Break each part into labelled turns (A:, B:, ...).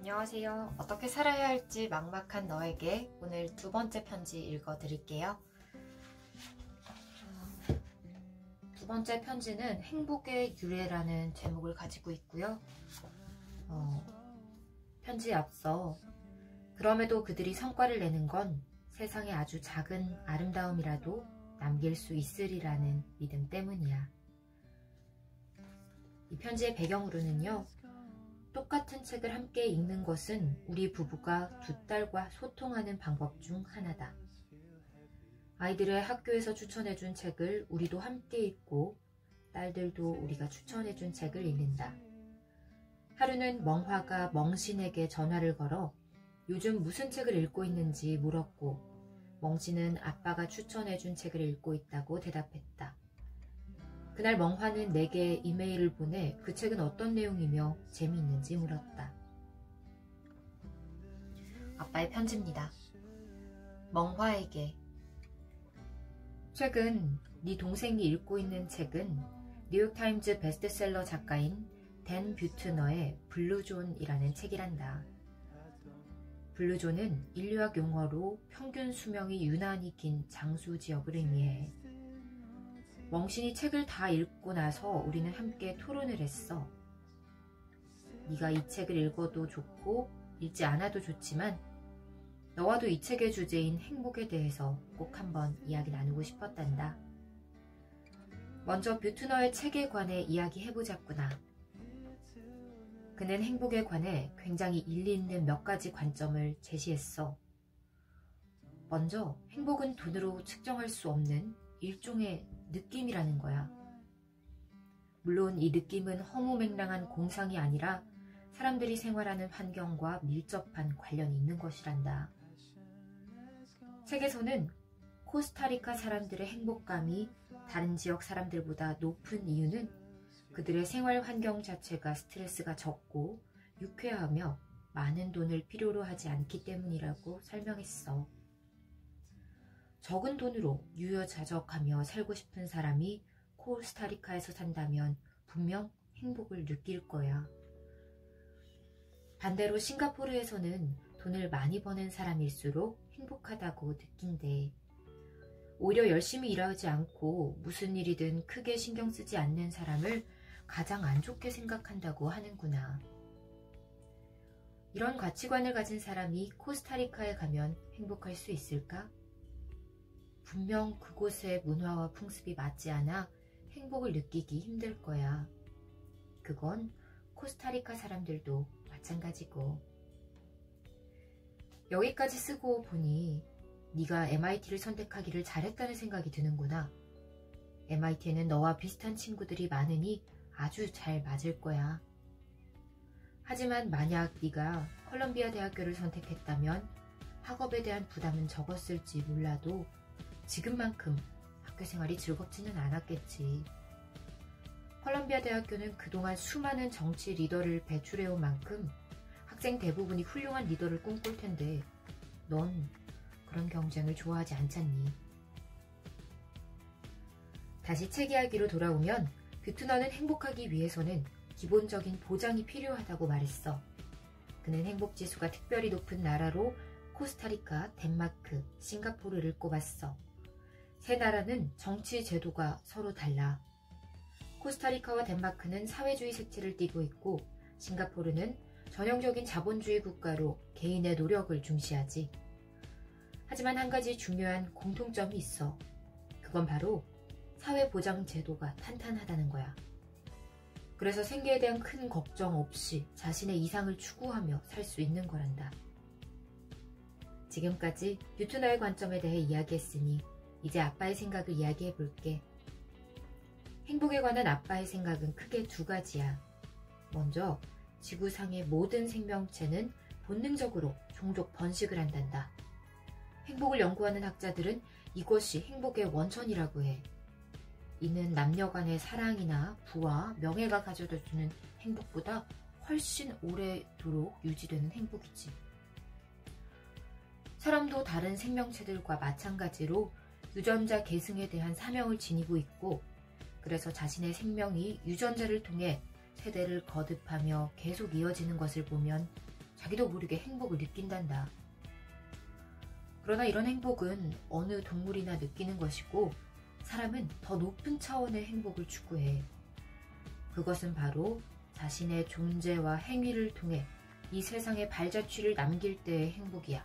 A: 안녕하세요. 어떻게 살아야 할지 막막한 너에게 오늘 두 번째 편지 읽어드릴게요. 두 번째 편지는 행복의 유래라는 제목을 가지고 있고요. 편지에 앞서 그럼에도 그들이 성과를 내는 건 세상에 아주 작은 아름다움이라도 남길 수 있으리라는 믿음 때문이야. 이 편지의 배경으로는요. 똑같은 책을 함께 읽는 것은 우리 부부가 두 딸과 소통하는 방법 중 하나다. 아이들의 학교에서 추천해준 책을 우리도 함께 읽고 딸들도 우리가 추천해준 책을 읽는다. 하루는 멍화가 멍신에게 전화를 걸어 요즘 무슨 책을 읽고 있는지 물었고 멍신은 아빠가 추천해준 책을 읽고 있다고 대답했다. 그날 멍화는 내게 이메일을 보내 그 책은 어떤 내용이며 재미있는지 물었다. 아빠의 편지입니다. 멍화에게. 최근 네 동생이 읽고 있는 책은 뉴욕타임즈 베스트셀러 작가인 댄 뷰트너의 블루존이라는 책이란다. 블루존은 인류학 용어로 평균 수명이 유난히 긴 장수 지역을 의미해. 멍신이 책을 다 읽고 나서 우리는 함께 토론을 했어. 네가 이 책을 읽어도 좋고 읽지 않아도 좋지만 너와도 이 책의 주제인 행복에 대해서 꼭 한번 이야기 나누고 싶었단다. 먼저 뷰트너의 책에 관해 이야기해보자꾸나. 그는 행복에 관해 굉장히 일리 있는 몇 가지 관점을 제시했어. 먼저 행복은 돈으로 측정할 수 없는 일종의 느낌이라는 거야. 물론 이 느낌은 허무맹랑한 공상이 아니라 사람들이 생활하는 환경과 밀접한 관련이 있는 것이란다. 책에서는 코스타리카 사람들의 행복감이 다른 지역 사람들보다 높은 이유는 그들의 생활 환경 자체가 스트레스가 적고 유쾌하며 많은 돈을 필요로 하지 않기 때문이라고 설명했어. 적은 돈으로 유유자적하며 살고 싶은 사람이 코스타리카에서 산다면 분명 행복을 느낄 거야. 반대로 싱가포르에서는 돈을 많이 버는 사람일수록 행복하다고 느낀대. 오히려 열심히 일하지 않고 무슨 일이든 크게 신경 쓰지 않는 사람을 가장 안 좋게 생각한다고 하는구나. 이런 가치관을 가진 사람이 코스타리카에 가면 행복할 수 있을까? 분명 그곳의 문화와 풍습이 맞지 않아 행복을 느끼기 힘들 거야. 그건 코스타리카 사람들도 마찬가지고. 여기까지 쓰고 보니 네가 MIT를 선택하기를 잘했다는 생각이 드는구나. MIT에는 너와 비슷한 친구들이 많으니 아주 잘 맞을 거야. 하지만 만약 네가 컬럼비아 대학교를 선택했다면 학업에 대한 부담은 적었을지 몰라도 지금만큼 학교 생활이 즐겁지는 않았겠지. 컬럼비아 대학교는 그동안 수많은 정치 리더를 배출해온 만큼 학생 대부분이 훌륭한 리더를 꿈꿀 텐데 넌 그런 경쟁을 좋아하지 않잖니. 다시 책 이야기로 돌아오면 뷰트너는 행복하기 위해서는 기본적인 보장이 필요하다고 말했어. 그는 행복지수가 특별히 높은 나라로 코스타리카, 덴마크, 싱가포르를 꼽았어. 세 나라는 정치 제도가 서로 달라. 코스타리카와 덴마크는 사회주의 색채를 띠고 있고 싱가포르는 전형적인 자본주의 국가로 개인의 노력을 중시하지. 하지만 한 가지 중요한 공통점이 있어. 그건 바로 사회보장 제도가 탄탄하다는 거야. 그래서 생계에 대한 큰 걱정 없이 자신의 이상을 추구하며 살 수 있는 거란다. 지금까지 뷰트너의 관점에 대해 이야기했으니 이제 아빠의 생각을 이야기해 볼게. 행복에 관한 아빠의 생각은 크게 두 가지야. 먼저 지구상의 모든 생명체는 본능적으로 종족 번식을 한단다. 행복을 연구하는 학자들은 이것이 행복의 원천이라고 해. 이는 남녀 간의 사랑이나 부와 명예가 가져다주는 행복보다 훨씬 오래도록 유지되는 행복이지. 사람도 다른 생명체들과 마찬가지로 유전자 계승에 대한 사명을 지니고 있고 그래서 자신의 생명이 유전자를 통해 세대를 거듭하며 계속 이어지는 것을 보면 자기도 모르게 행복을 느낀단다. 그러나 이런 행복은 어느 동물이나 느끼는 것이고 사람은 더 높은 차원의 행복을 추구해. 그것은 바로 자신의 존재와 행위를 통해 이 세상에 발자취를 남길 때의 행복이야.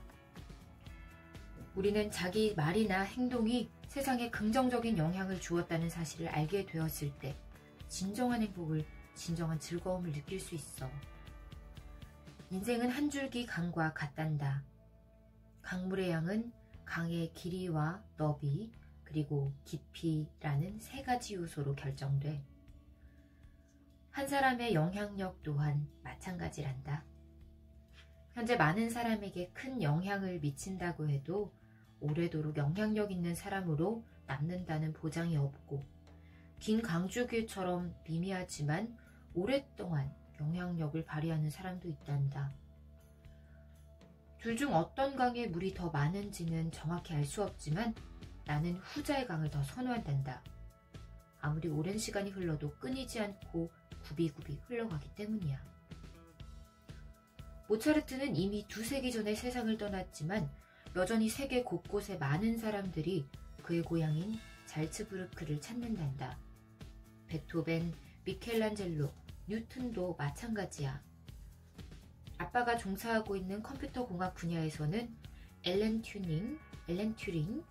A: 우리는 자기 말이나 행동이 세상에 긍정적인 영향을 주었다는 사실을 알게 되었을 때 진정한 행복을, 진정한 즐거움을 느낄 수 있어. 인생은 한 줄기 강과 같단다. 강물의 양은 강의 길이와 너비, 그리고 깊이라는 세 가지 요소로 결정돼. 한 사람의 영향력 또한 마찬가지란다. 현재 많은 사람에게 큰 영향을 미친다고 해도 오래도록 영향력 있는 사람으로 남는다는 보장이 없고, 긴 강줄기처럼 미미하지만 오랫동안 영향력을 발휘하는 사람도 있단다. 둘 중 어떤 강의 물이 더 많은지는 정확히 알 수 없지만 나는 후자의 강을 더 선호한단다. 아무리 오랜 시간이 흘러도 끊이지 않고 굽이굽이 흘러가기 때문이야. 모차르트는 이미 2세기 전에 세상을 떠났지만 여전히 세계 곳곳에 많은 사람들이 그의 고향인 잘츠부르크를 찾는단다. 베토벤, 미켈란젤로, 뉴턴도 마찬가지야. 아빠가 종사하고 있는 컴퓨터 공학 분야에서는 앨런 튜링이나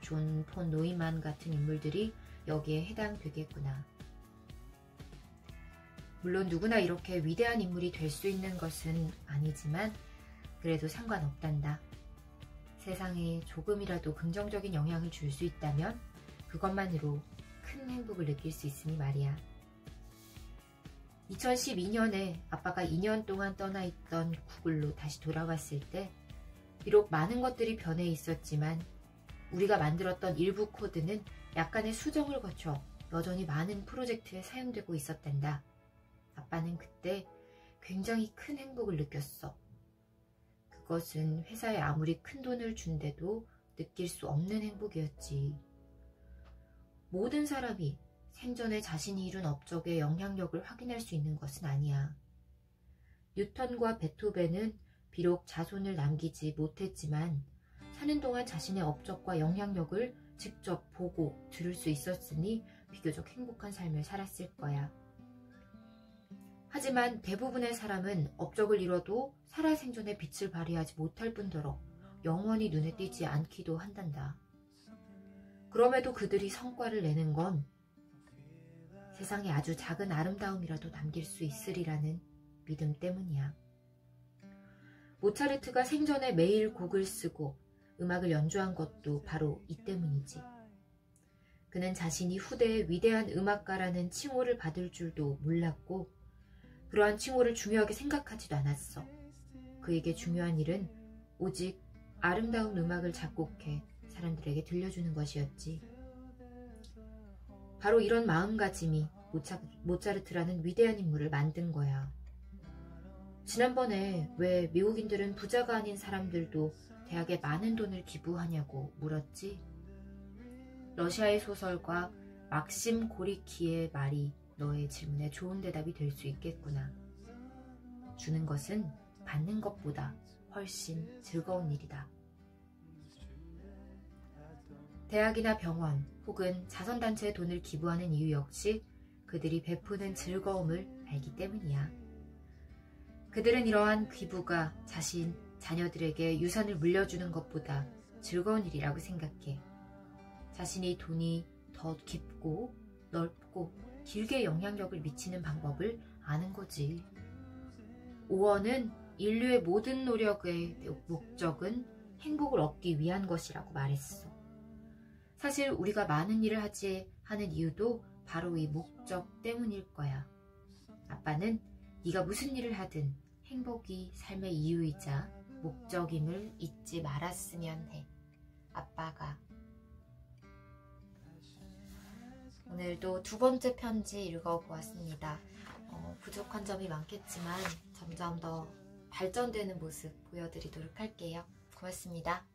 A: 존 폰 노이만 같은 인물들이 여기에 해당되겠구나. 물론 누구나 이렇게 위대한 인물이 될 수 있는 것은 아니지만 그래도 상관없단다. 세상에 조금이라도 긍정적인 영향을 줄 수 있다면 그것만으로 큰 행복을 느낄 수 있으니 말이야. 2012년에 아빠가 2년 동안 떠나 있던 구글로 다시 돌아왔을 때 비록 많은 것들이 변해 있었지만 우리가 만들었던 일부 코드는 약간의 수정을 거쳐 여전히 많은 프로젝트에 사용되고 있었단다. 아빠는 그때 굉장히 큰 행복을 느꼈어. 그것은 회사에 아무리 큰 돈을 준대도 느낄 수 없는 행복이었지. 모든 사람이 생전에 자신이 이룬 업적의 영향력을 확인할 수 있는 것은 아니야. 뉴턴과 베토벤은 비록 자손을 남기지 못했지만 사는 동안 자신의 업적과 영향력을 직접 보고 들을 수 있었으니 비교적 행복한 삶을 살았을 거야. 하지만 대부분의 사람은 업적을 이뤄도 살아생전에 빛을 발휘하지 못할 뿐더러 영원히 눈에 띄지 않기도 한단다. 그럼에도 그들이 성과를 내는 건 세상에 아주 작은 아름다움이라도 남길 수 있으리라는 믿음 때문이야. 모차르트가 생전에 매일 곡을 쓰고 음악을 연주한 것도 바로 이 때문이지. 그는 자신이 후대의 위대한 음악가라는 칭호를 받을 줄도 몰랐고 그러한 칭호를 중요하게 생각하지도 않았어. 그에게 중요한 일은 오직 아름다운 음악을 작곡해 사람들에게 들려주는 것이었지. 바로 이런 마음가짐이 모차르트라는 위대한 인물을 만든 거야. 지난번에 왜 미국인들은 부자가 아닌 사람들도 대학에 많은 돈을 기부하냐고 물었지? 러시아의 소설가 막심 고리키의 말이 너의 질문에 좋은 대답이 될 수 있겠구나. 주는 것은 받는 것보다 훨씬 즐거운 일이다. 대학이나 병원 혹은 자선단체에 돈을 기부하는 이유 역시 그들이 베푸는 즐거움을 알기 때문이야. 그들은 이러한 기부가 자신 자녀들에게 유산을 물려주는 것보다 즐거운 일이라고 생각해. 자신이 돈이 더 깊고 넓고 길게 영향력을 미치는 방법을 아는 거지. 오원은 인류의 모든 노력의 목적은 행복을 얻기 위한 것이라고 말했어. 사실 우리가 많은 일을 하는 이유도 바로 이 목적 때문일 거야. 아빠는 네가 무슨 일을 하든 행복이 삶의 이유이자 목적임을 잊지 말았으면 해. 아빠가. 오늘도 2번째 편지 읽어보았습니다. 부족한 점이 많겠지만 점점 더 발전되는 모습 보여드리도록 할게요. 고맙습니다.